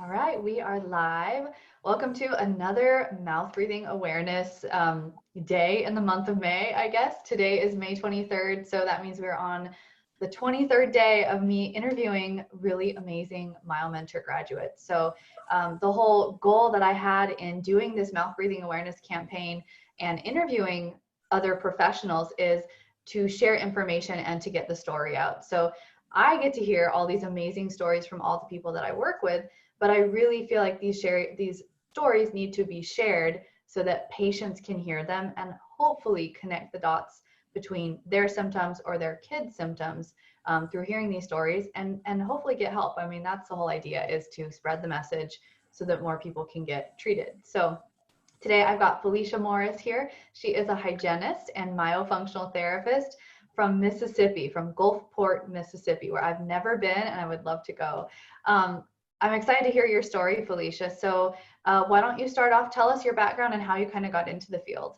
All right, we are live. Welcome to another mouth breathing awareness day in the month of May, I guess. Today is May 23rd, so that means we're on the 23rd day of me interviewing really amazing MyoMentor graduates. So the whole goal that I had in doing this mouth breathing awareness campaign and interviewing other professionals is to share information and to get the story out. So I get to hear all these amazing stories from all the people that I work with, but I really feel like these stories need to be shared so that patients can hear them and hopefully connect the dots between their symptoms or their kids' symptoms through hearing these stories and hopefully get help. I mean, that's the whole idea, is to spread the message so that more people can get treated. So today I've got Felicia Morris here. She is a hygienist and myofunctional therapist from Mississippi, from Gulfport, Mississippi, where I've never been and I would love to go. I'm excited to hear your story, Felicia. So why don't you start off, tell us your background and how you kind of got into the field.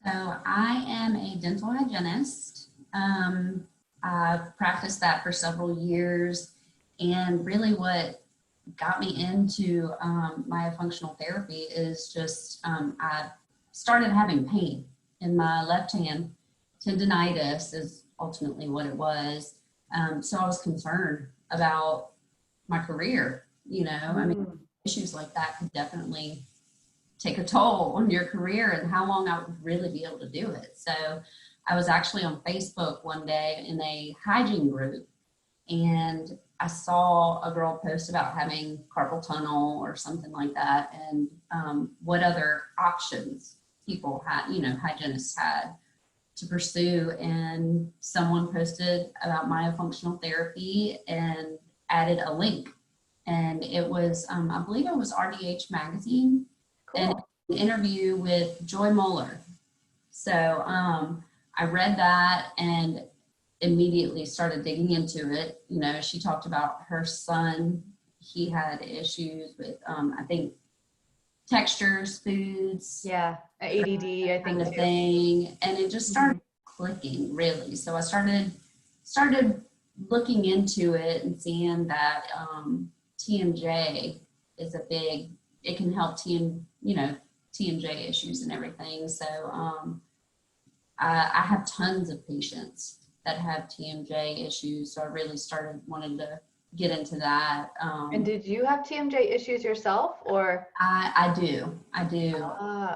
So I am a dental hygienist. I've practiced that for several years, and really what got me into myofunctional therapy is just I started having pain in my left hand. Tendinitis is ultimately what it was. So I was concerned about my career, I mean, issues like that could definitely take a toll on your career and how long I would really be able to do it. So I was actually on Facebook one day in a hygiene group, and I saw a girl post about having carpal tunnel or something like that, and what other options people had, hygienists had to pursue. And someone posted about myofunctional therapy and added a link, and it was I believe it was RDH magazine. Cool. And an interview with Joy Moeller. So I read that and immediately started digging into it. She talked about her son. He had issues with I think textures, foods, ADD, I think, kind of thing, and it just started clicking, really. So I started looking into it and seeing that TMJ is it can help TMJ issues and everything. So I have tons of patients that have TMJ issues, so I really started wanting to get into that. And did you have TMJ issues yourself, or? I do.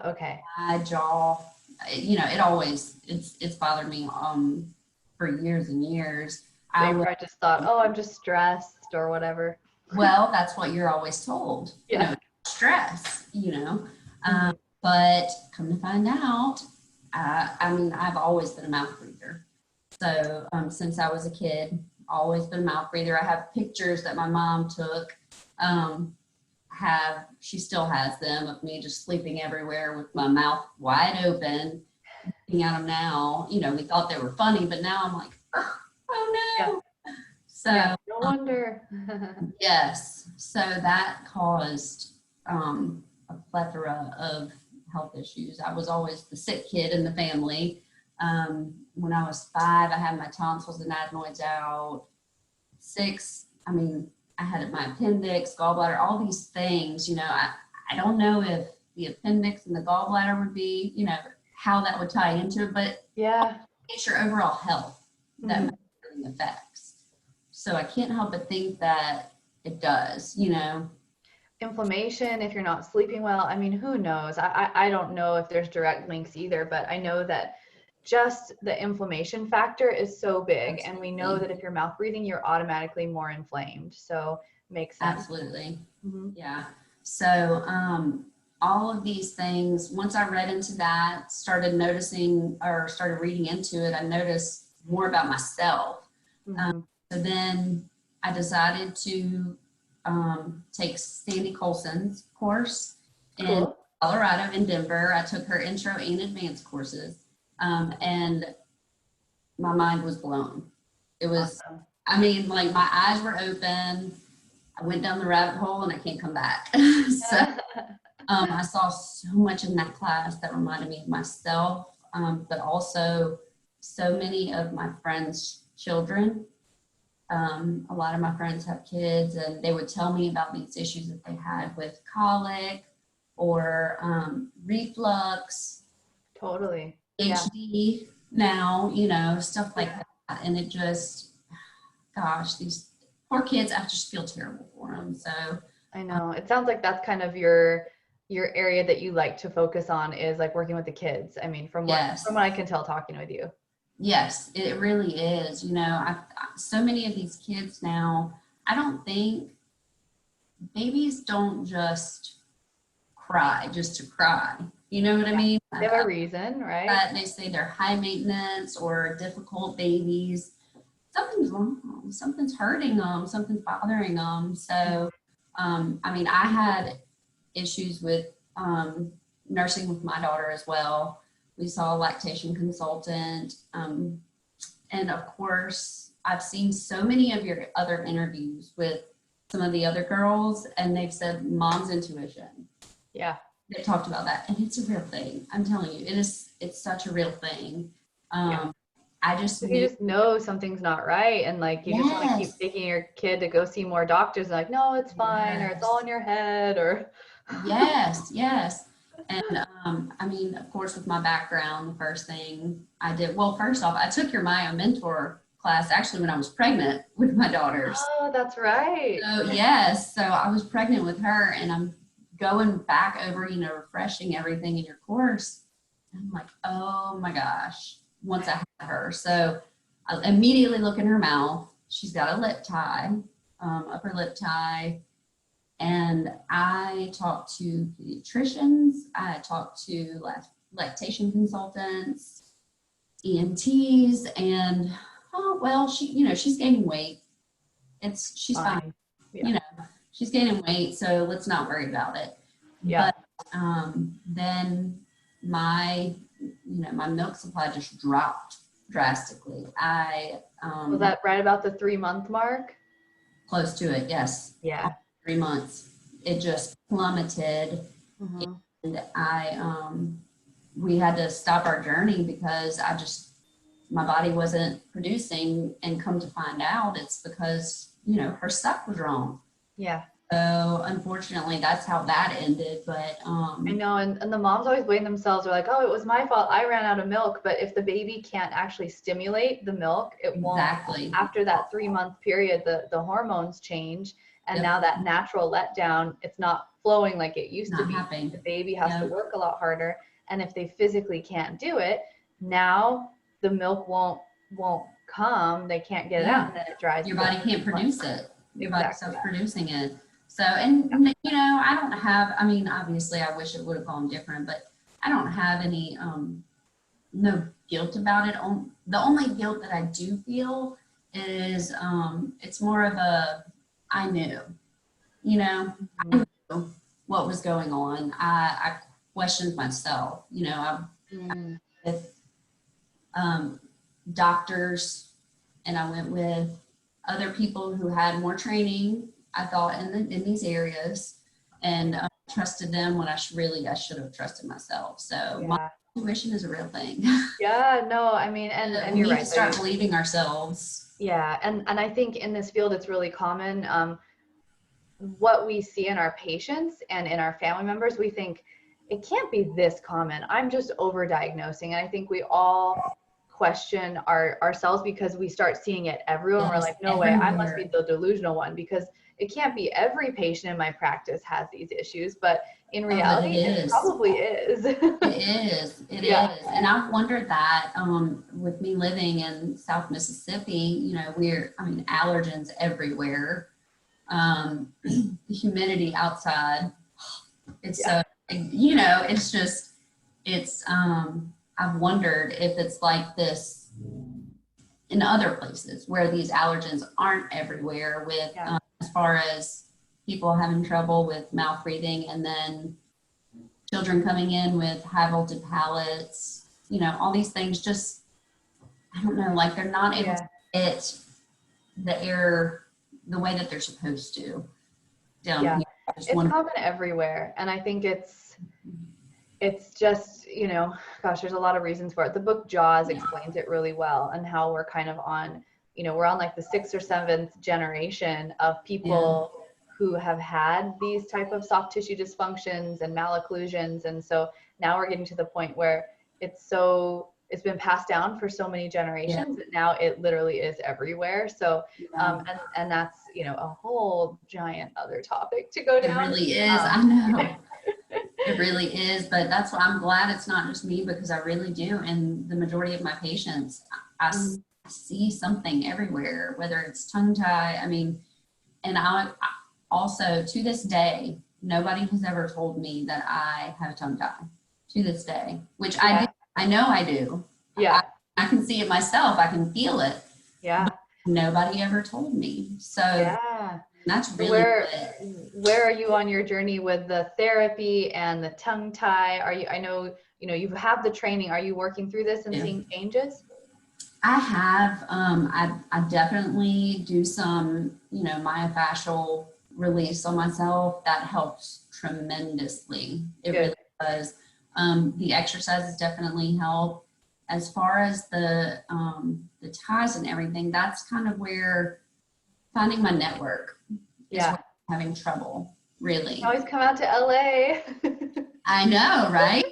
Okay. My jaw, it's bothered me for years and years. So I just thought, I'm just stressed or whatever. Well, that's what you're always told. Yeah. Stress, but come to find out, I've always been a mouth breather. So since I was a kid, always been a mouth breather. I have pictures that my mom took. She still has them of me just sleeping everywhere with my mouth wide open, looking at them now. We thought they were funny, but now I'm like, oh no. Yeah. So no wonder. Yes. So that caused a plethora of health issues. I was always the sick kid in the family. When I was 5, I had my tonsils and adenoids out. 6, I had my appendix, gallbladder, all these things. I don't know if the appendix and the gallbladder would be, how that would tie into it, but it's your overall health that affects. So I can't help but think that it does, Inflammation, if you're not sleeping well, who knows? I don't know if there's direct links either, but I know that just the inflammation factor is so big. Absolutely. And we know that if you're mouth breathing, you're automatically more inflamed. So makes sense. Absolutely. Yeah. So all of these things, once I read into that, started reading into it, I noticed more about myself. So then I decided to take Sandy Colson's course in Colorado, in Denver. I took her intro and advanced courses, and my mind was blown. It was, awesome. My eyes were open. I went down the rabbit hole and I can't come back. So I saw so much in that class that reminded me of myself, but also so many of my friends' children A lot of my friends have kids, and they would tell me about these issues that they had with colic or reflux, Totally. Yeah. HD now, stuff like that. And it just, gosh, these poor kids, I just feel terrible for them. So I know. It sounds like that's kind of your area that you like to focus on is like working with the kids. I mean, yes, from what I can tell talking with you. yes, it really is. So many of these kids now, I don't think babies don't just cry just to cry. You know what I mean? They have a reason, right? They say they're high maintenance or difficult babies. Something's wrong. Something's hurting them. Something's bothering them. So, I mean, I had issues with nursing with my daughter as well. We saw a lactation consultant. And of course, I've seen so many of your other interviews with some of the other girls, and they've said mom's intuition. Yeah. They talked about that, and it's a real thing. I'm telling you, it's such a real thing. Yeah. I just You just know something's not right, and like you just want to keep taking your kid to go see more doctors. Like, no, it's fine, or it's all in your head, or yes. And I mean, of course, with my background, the first thing I did, well, first off, I took your MyoMentor class actually when I was pregnant with my daughters. Oh, that's right. So yes, so I was pregnant with her, and I'm going back over, refreshing everything in your course. I'm like, oh my gosh, once I had her. So I immediately look in her mouth. She's got a lip tie, upper lip tie. And I talked to pediatricians. I talked to lactation consultants, ENTs, and she's gaining weight. She's fine. Yeah. She's gaining weight, so let's not worry about it. Yeah. But then my milk supply just dropped drastically. Was that right about the 3-month mark? Close to it, yes. Yeah. 3 months. It just plummeted. And we had to stop our journey because my body wasn't producing, and come to find out it's because, her suck was wrong. Yeah. So unfortunately that's how that ended. But I know, and the moms always blame themselves. They're like, oh, it was my fault, I ran out of milk. But if the baby can't actually stimulate the milk, it won't. After that 3-month period, the hormones change, and now that natural letdown, it's not flowing like it used to be. The baby has to work a lot harder, and if they physically can't do it, now the milk won't come. They can't get it out, and then it dries. Your body can't produce it. Your body stops producing it. So, and I don't have, I mean, obviously I wish it would have gone different, but I don't have any, no guilt about it. The only guilt that I do feel is, it's more of I knew, I knew what was going on. I questioned myself, with, doctors, and I went with other people who had more training, I thought, in these areas, and trusted them when I should have trusted myself. So my intuition is a real thing. Yeah, no, I mean, and you're right. We need to start believing ourselves. Yeah, and I think in this field it's really common. What we see in our patients and in our family members, we think it can't be this common. I'm just overdiagnosing, and I think we all question ourselves because we start seeing it everywhere. We're like, no way, I must be the delusional one, because it can't be every patient in my practice has these issues, but in reality, it probably is. It is. And I've wondered that with me living in South Mississippi, allergens everywhere. The humidity outside, I've wondered if it's like this in other places where these allergens aren't everywhere, with as far as people having trouble with mouth breathing, and then children coming in with high voltage palates, all these things, just, I don't know, like they're not able to get the air the way that they're supposed to down here. It's common everywhere. And I think it's just, gosh, there's a lot of reasons for it. The book Jaws explains it really well, and how we're kind of on we're on like the 6th or 7th generation of people who have had these type of soft tissue dysfunctions and malocclusions. And so now we're getting to the point where it's been passed down for so many generations that now it literally is everywhere. So, and that's, a whole giant other topic to go down. It really is. I know. It really is, but that's why I'm glad it's not just me, because I really do. And the majority of my patients, I see something everywhere, whether it's tongue tie. I mean, and I also, to this day, nobody has ever told me that I have a tongue tie, to this day, which I do. I know I do. Yeah. I can see it myself. I can feel it. Yeah. Nobody ever told me. So that's really where are you on your journey with the therapy and the tongue tie? I know, you have the training. Are you working through this and seeing changes? I have. I definitely do some, myofascial release on myself. That helps tremendously. It really does. The exercises definitely help. As far as the ties and everything, that's kind of where finding my network is where I'm having trouble, really. You always come out to LA. I know, right?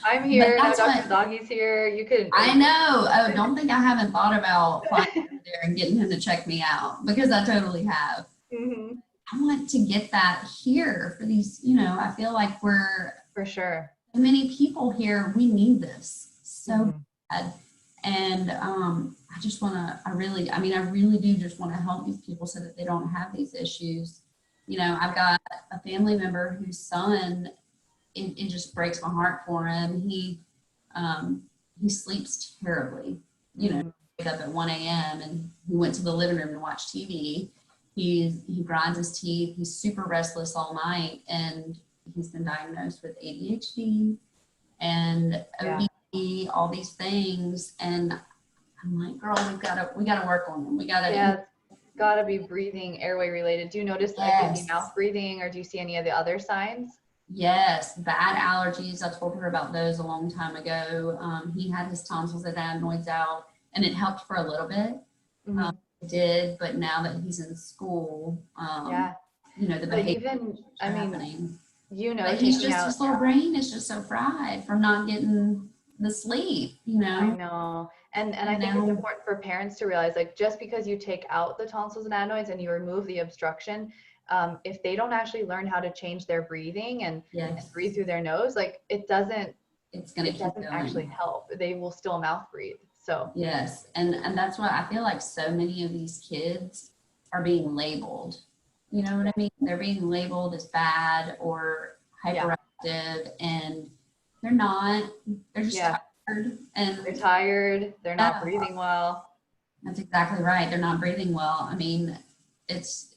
I'm here. Now Dr. Doggy's here. You could. I know. Oh, don't think I haven't thought about flying over there and getting him to check me out, because I totally have. Mm-hmm. I want to get that here for these, I feel like we're, for sure, many people here, we need this so bad. And I just want to, I really do just want to help these people so that they don't have these issues. I've got a family member whose son, it just breaks my heart for him. He sleeps terribly, wake up at 1 a.m. and he went to the living room to watch TV. He grinds his teeth. He's super restless all night, and he's been diagnosed with ADHD and ODD, all these things. And I'm like, girl, we gotta work on them. We gotta. Yeah, it's gotta be breathing, airway related. Do you notice like mouth breathing, or do you see any of the other signs? Yes, bad allergies. I told her about those a long time ago. He had his tonsils and adenoids out, and it helped for a little bit. It did, but now that he's in school, the behavior happening. But he's just, his little brain is just so fried from not getting the sleep, I know. And I think it's important for parents to realize, like, just because you take out the tonsils and adenoids and you remove the obstruction, if they don't actually learn how to change their breathing and breathe through their nose, like it doesn't actually help. They will still mouth breathe. So yes, and that's why I feel like so many of these kids are being labeled. You know what I mean? They're being labeled as bad or hyperactive, and they're not. They're just tired. And they're tired. They're not breathing well. That's exactly right. They're not breathing well. I mean, that's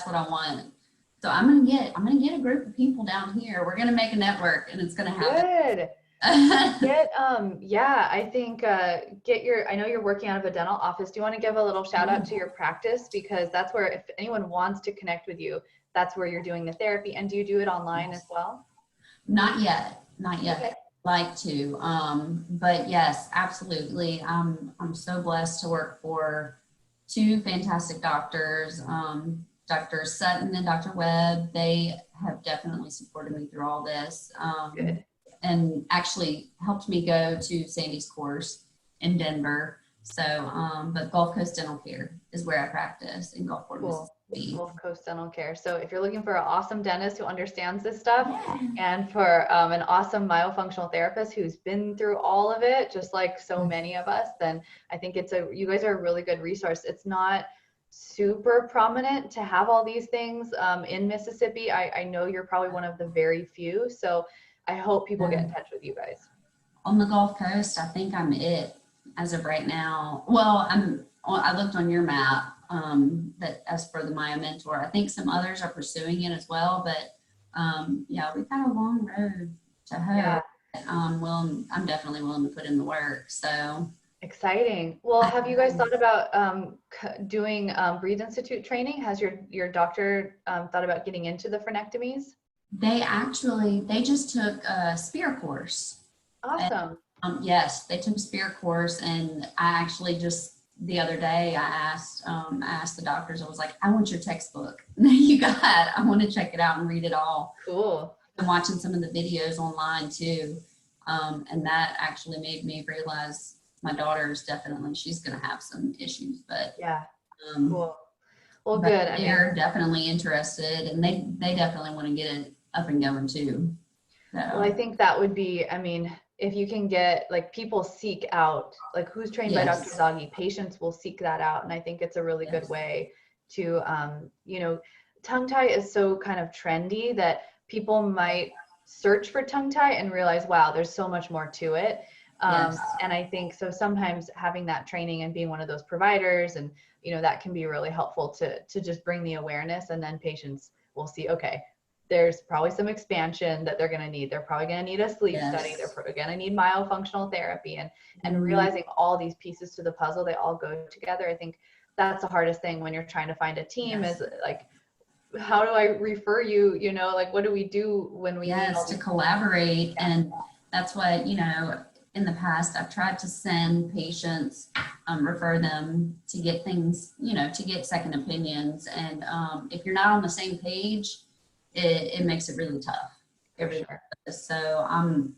what I want. So I'm gonna get a group of people down here. We're gonna make a network, and it's gonna happen. Good. I think I know you're working out of a dental office. Do you want to give a little shout out to your practice? Because that's where, if anyone wants to connect with you, that's where you're doing the therapy. And do you do it online as well? Not yet. Okay. Like to, but yes, absolutely. I'm so blessed to work for two fantastic doctors, Dr. Sutton and Dr. Webb. They have definitely supported me through all this. Good. And actually helped me go to Sandy's course in Denver. So, but Gulf Coast Dental Care is where I practice in Gulfport, Mississippi. Gulf Coast Dental Care. So if you're looking for an awesome dentist who understands this stuff, and for an awesome myofunctional therapist who's been through all of it, just like so many of us, then I think you guys are a really good resource. It's not super prominent to have all these things in Mississippi. I know you're probably one of the very few. So I hope people get in touch with you guys. On the Gulf Coast, I think I'm it as of right now. Well, I looked on your map that as for the MyoMentor, I think some others are pursuing it as well, but we've got a long road to hoe. Yeah. I'm definitely willing to put in the work. So exciting. Well, have you guys thought about doing Breathe Institute training? Has your doctor thought about getting into the frenectomies? They just took a spear course. Awesome. Yes, they took a spirit course, and I actually just the other day I asked the doctors. I was like, I want your textbook that you got. I want to check it out and read it all. Cool. I'm watching some of the videos online too, and that actually made me realize my daughter's definitely she's going to have some issues, Yeah. um, Cool. Well, but good. I mean, they're definitely interested, and they definitely want to get it up and going too. well, I So think that would be, I mean, if you can get like people seek out, like who's trained by Dr. yes, Zaghi, patients will seek that out. And I think it's a really good yes, way to, tongue tie is so kind of trendy that people might search for tongue tie and realize, wow, there's so much more to it. yes, And I think so sometimes having that training and being one of those providers and, that can be really helpful to just bring the awareness, and then patients will see, okay, there's probably some expansion that they're going to need. They're probably going to need a sleep study. They're yes. going to need myofunctional therapy, and Mhm. realizing all these pieces to the puzzle, they all go together. I think that's the hardest thing when you're trying to find a team Yes. is like, how do I refer you? Like, what do we do when we need all Yes, to these? collaborate. Yeah. And that's what, in the past, I've tried to send patients, refer them to get things, to get second opinions. And if you're not on the same page, it makes it really tough. It For really sure. does. So I'm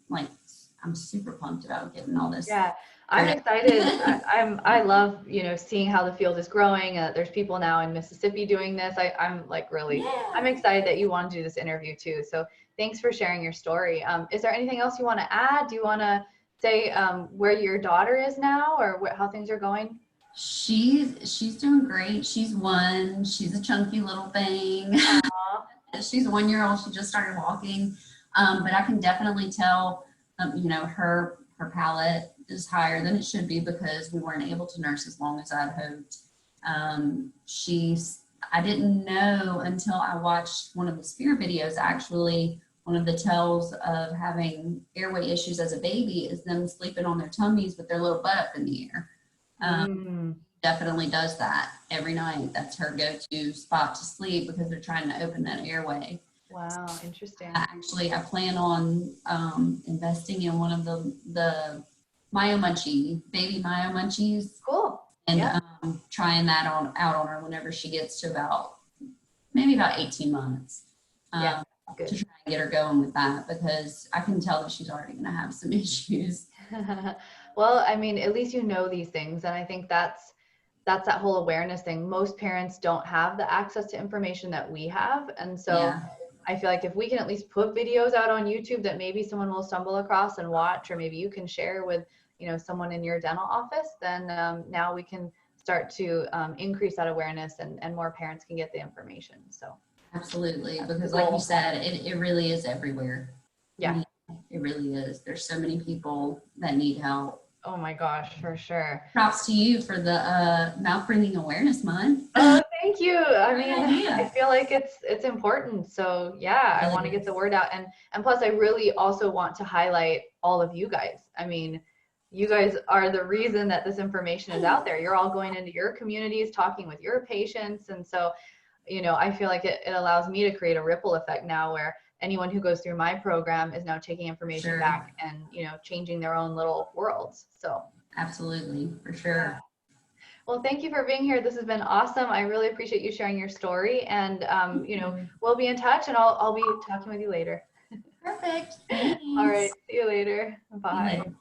super pumped about getting all this Yeah, I'm figured excited. out. I love, seeing how the field is growing. There's people now in Mississippi doing this. I'm like really, I'm Yeah. excited that you want to do this interview too. So thanks for sharing your story. Is there anything else you want to add? Do you want to say where your daughter is now, or how things are going? She's doing great. She's one. She's a chunky little thing. Aw. She's a 1 year old. She just started walking, but I can definitely tell, her palate is higher than it should be because we weren't able to nurse as long as I'd hoped. She's I didn't know until I watched one of the spear videos. Actually, one of the tells of having airway issues as a baby is them sleeping on their tummies with their little butt up in the air. Um, Mm, Definitely does that every night. That's her go-to spot to sleep because they're trying to open that airway. wow, interesting. I plan on investing in one of the baby Myo Munchies, Cool. and Yeah. trying that out on her whenever she gets to maybe about 18 months, Yeah. um, to Good. try and get her going with that because I can tell that she's already going to have some issues. Well, I mean, at least you know these things, and I think that's that whole awareness thing. Most parents don't have the access to information that we have, and so Yeah, I feel like if we can at least put videos out on YouTube that maybe someone will stumble across and watch, or maybe you can share with someone in your dental office, then now we can start to increase that awareness, and more parents can get the information. So absolutely. that's the Because like you goal. said, it really is everywhere. I Yeah. mean, it really is. There's so many people that need help. Oh my gosh, for sure. Props to you for the mouth breathing awareness month. Oh, thank you. I Great mean, I idea. feel like it's important. So yeah, It I really want to get the is. word out, and plus I really also want to highlight all of you guys. I mean, you guys are the reason that this information is out there. You're all going into your communities, talking with your patients, and so I feel like it allows me to create a ripple effect now where anyone who goes through my program is now taking For information sure. back and changing their own little worlds. So Absolutely. For yeah. sure. Well, thank you for being here. This has been awesome. I really appreciate you sharing your story, and Thank you. we'll be in touch, and I'll be talking with you later. Perfect. All right, Thanks. see you later. See you Bye. later.